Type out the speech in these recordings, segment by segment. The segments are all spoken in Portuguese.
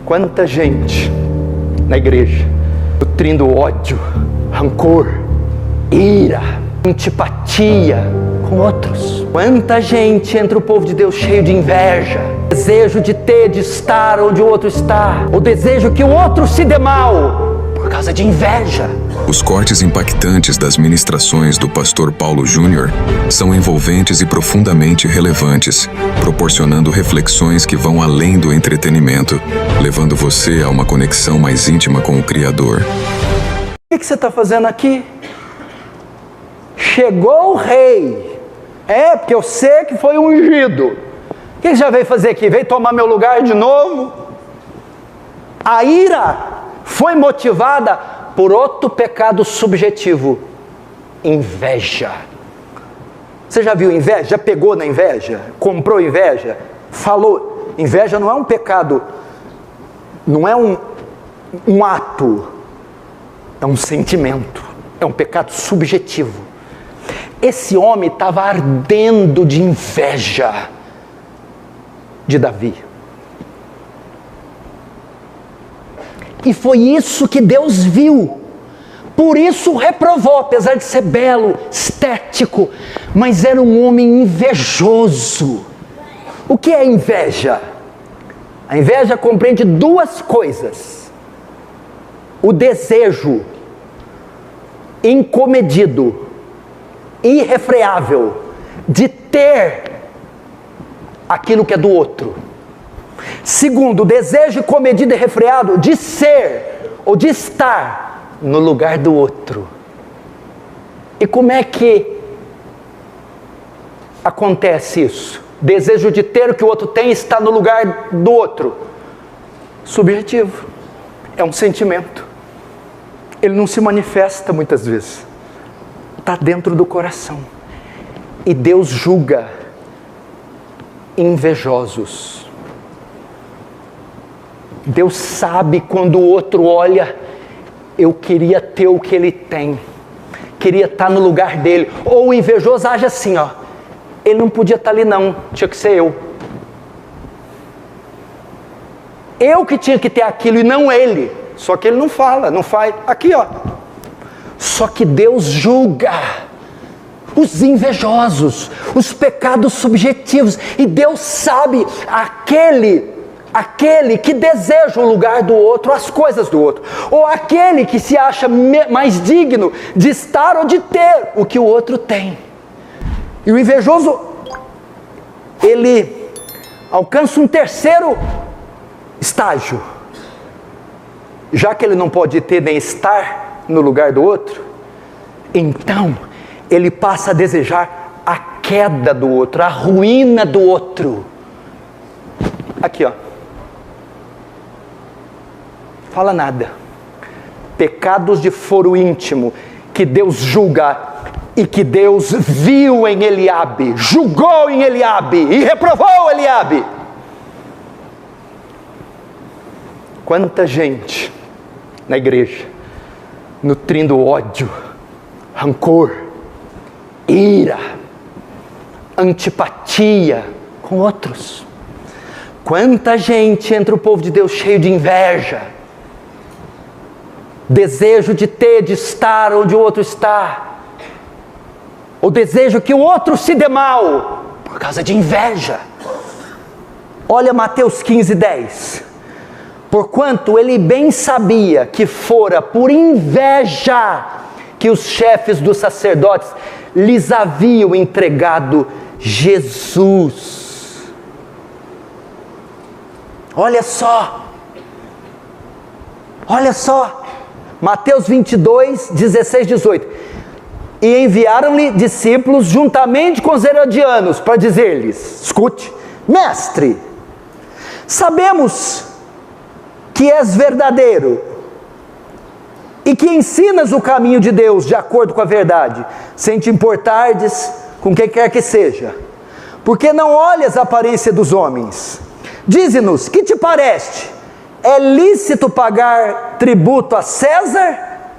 Quanta gente na igreja nutrindo ódio, rancor, ira, antipatia com outros. Quanta gente entre o povo de Deus cheio de inveja, desejo de ter, de estar onde o outro está, o desejo que o outro se dê mal por causa de inveja. Os cortes impactantes das ministrações do pastor Paulo Júnior são envolventes e profundamente relevantes, proporcionando reflexões que vão além do entretenimento, levando você a uma conexão mais íntima com o Criador. O que você está fazendo aqui? Chegou o rei. Porque eu sei que foi ungido. O que você já veio fazer aqui? Veio tomar meu lugar de novo? A ira foi motivada por outro pecado subjetivo: inveja. Você já viu inveja? Já pegou na inveja? Comprou inveja? Falou. Inveja não é um pecado, não é um ato, é um sentimento, é um pecado subjetivo. Esse homem estava ardendo de inveja de Davi. E foi isso que Deus viu. Por isso o reprovou, apesar de ser belo, estético, mas era um homem invejoso. O que é inveja? A inveja compreende duas coisas: o desejo incomedido, irrefreável, de ter aquilo que é do outro. Segundo, o desejo comedido e refreado de ser ou de estar no lugar do outro. E como é que acontece isso? Desejo de ter o que o outro tem e estar no lugar do outro. Subjetivo. É um sentimento. Ele não se manifesta muitas vezes. Está dentro do coração. E Deus julga invejosos. Deus sabe quando o outro olha: eu queria ter o que ele tem, queria estar no lugar dele. Ou o invejoso age assim, ele não podia estar ali não, tinha que ser eu. Eu que tinha que ter aquilo e não ele. Só que ele não fala, não faz. Aqui Só que Deus julga os invejosos, os pecados subjetivos. E Deus sabe aquele que deseja o lugar do outro, as coisas do outro, ou aquele que se acha mais digno de estar ou de ter o que o outro tem. E o invejoso, ele alcança um terceiro estágio. Já que ele não pode ter nem estar no lugar do outro, então ele passa a desejar a queda do outro, a ruína do outro. Aqui fala nada. Pecados de foro íntimo que Deus julga e que Deus viu em Eliabe, julgou em Eliabe e reprovou Eliabe. Quanta gente na igreja nutrindo ódio, rancor, ira, antipatia com outros. Quanta gente entre o povo de Deus cheio de inveja, desejo de ter, de estar onde o outro está, o desejo que o outro se dê mal por causa de inveja. Olha Mateus 15:10. Porquanto ele bem sabia que fora por inveja que os chefes dos sacerdotes lhes haviam entregado Jesus. Olha só, Mateus 22, 16, 18. E enviaram-lhe discípulos juntamente com os herodianos para dizer-lhes: escute, mestre, sabemos que és verdadeiro e que ensinas o caminho de Deus de acordo com a verdade, sem te importardes com quem quer que seja, porque não olhas a aparência dos homens. Dize-nos, que te parece? É lícito pagar tributo a César?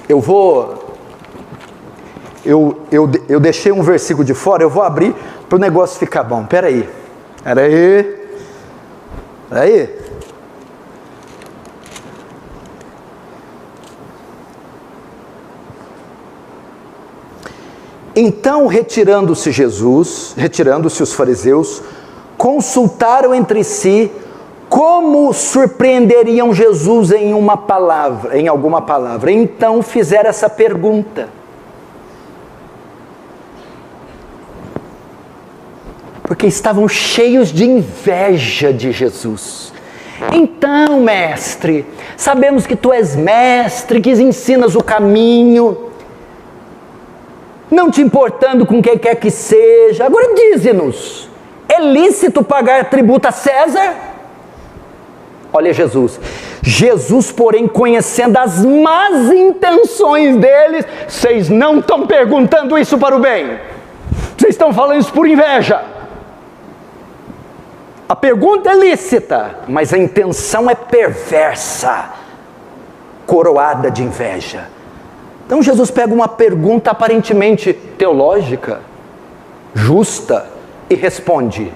Eu deixei um versículo de fora, eu vou abrir para o negócio ficar bom. Peraí. Então, retirando-se os fariseus, consultaram entre si como surpreenderiam Jesus em alguma palavra. Então fizeram essa pergunta. Porque estavam cheios de inveja de Jesus. Então, mestre, sabemos que tu és mestre, que ensinas o caminho, não te importando com quem quer que seja. Agora dize-nos, é lícito pagar tributo a César? Olha Jesus, porém, conhecendo as más intenções deles, vocês não estão perguntando isso para o bem, vocês estão falando isso por inveja. A pergunta é lícita, mas a intenção é perversa, coroada de inveja. Então Jesus pega uma pergunta aparentemente teológica, justa, e responde.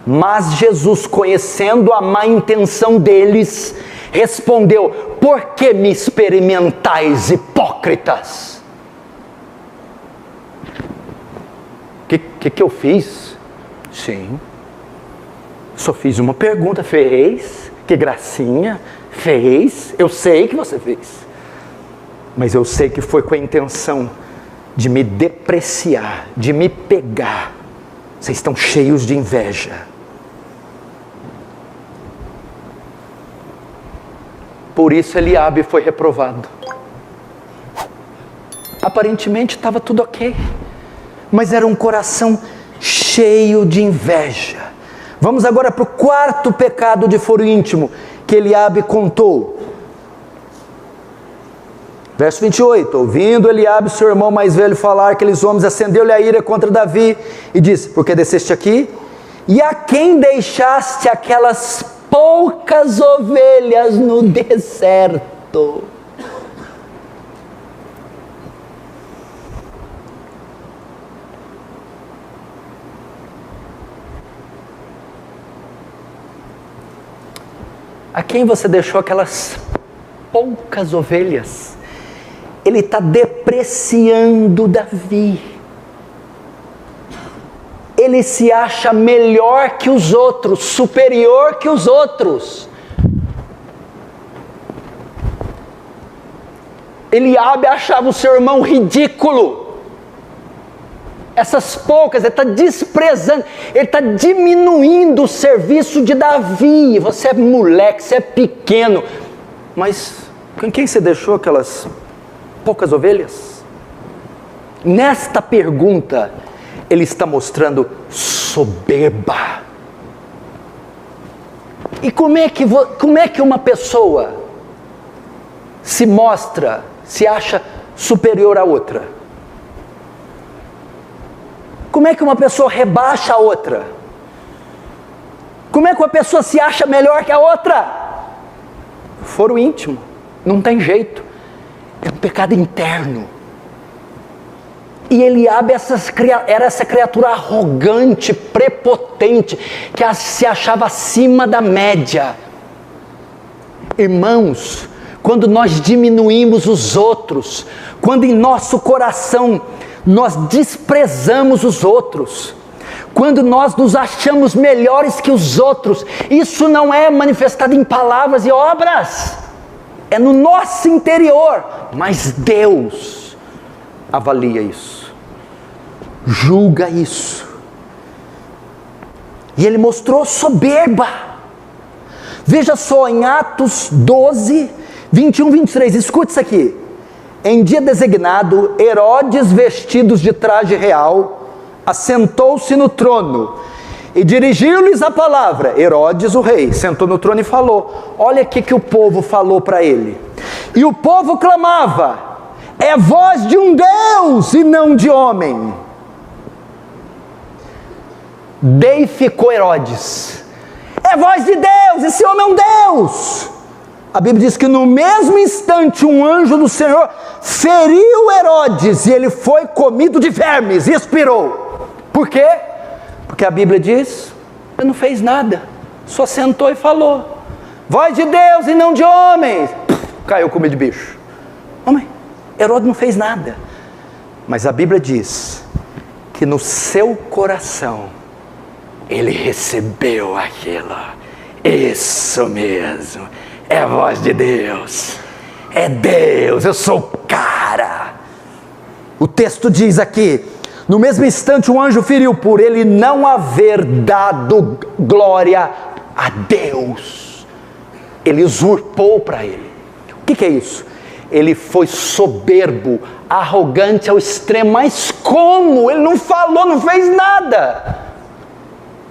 Mas Jesus, conhecendo a má intenção deles, respondeu: por que me experimentais, hipócritas? Que eu fiz? Sim, só fiz uma pergunta. Fez? Que gracinha, fez, eu sei que você fez, mas eu sei que foi com a intenção de me depreciar, de me pegar. Vocês estão cheios de inveja. Por isso Eliabe foi reprovado. Aparentemente estava tudo ok, mas era um coração cheio de inveja. Vamos agora para o quarto pecado de foro íntimo que Eliabe contou. Verso 28, ouvindo Eliabe, seu irmão mais velho, falar aqueles homens, acendeu-lhe a ira contra Davi e disse: por que desceste aqui? E a quem deixaste aquelas poucas ovelhas no deserto? A quem você deixou aquelas poucas ovelhas? Ele está depreciando Davi. Ele se acha melhor que os outros, superior que os outros. Eliabe achava o seu irmão ridículo. Essas poucas, ele está desprezando, ele está diminuindo o serviço de Davi. Você é moleque, você é pequeno. Mas com quem você deixou aquelas poucas ovelhas? Nesta pergunta, ele está mostrando soberba. E como é que uma pessoa se mostra, se acha superior a outra? Como é que uma pessoa rebaixa a outra? Como é que uma pessoa se acha melhor que a outra? Foro íntimo, não tem jeito, é um pecado interno. E Eliabe era essa criatura arrogante, prepotente, que se achava acima da média. Irmãos, quando nós diminuímos os outros, quando em nosso coração nós desprezamos os outros, quando nós nos achamos melhores que os outros, isso não é manifestado em palavras e obras, é no nosso interior, mas Deus avalia isso, julga isso, e ele mostrou soberba. Veja só em Atos 12, 21, 23, escute isso aqui. Em dia designado, Herodes, vestidos de traje real, assentou-se no trono e dirigiu-lhes a palavra. Herodes, o rei, sentou no trono e falou. Olha aqui que o povo falou para ele. E o povo clamava: é voz de um Deus e não de homem. Deificou Herodes: é voz de Deus, esse homem é um Deus. A Bíblia diz que no mesmo instante um anjo do Senhor feriu Herodes e ele foi comido de vermes e expirou. Por quê? Porque a Bíblia diz, ele não fez nada, só sentou e falou. Voz de Deus e não de homens. Caiu como de bicho. Homem, Herodes não fez nada. Mas a Bíblia diz que no seu coração ele recebeu aquilo. Isso mesmo, é a voz de Deus. É Deus, eu sou o cara. O texto diz aqui, no mesmo instante o anjo feriu por ele não haver dado glória a Deus. Ele usurpou para ele. O que é isso? Ele foi soberbo, arrogante ao extremo. Mas como? Ele não falou, não fez nada.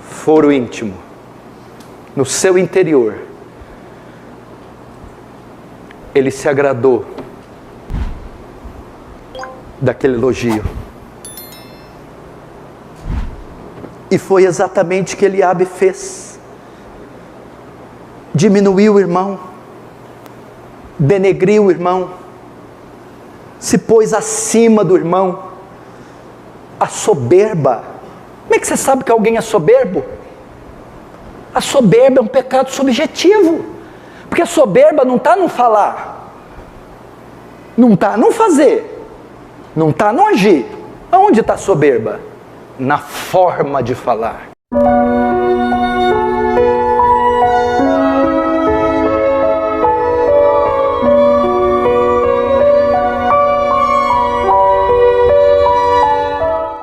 Foro íntimo, no seu interior, ele se agradou daquele elogio. E foi exatamente o que Eliabe fez. Diminuiu o irmão, denegriu o irmão, se pôs acima do irmão. A soberba. Como é que você sabe que alguém é soberbo? A soberba é um pecado subjetivo. Porque a soberba não está no falar, não está no fazer, não está no agir. Aonde está a soberba? Na forma de falar.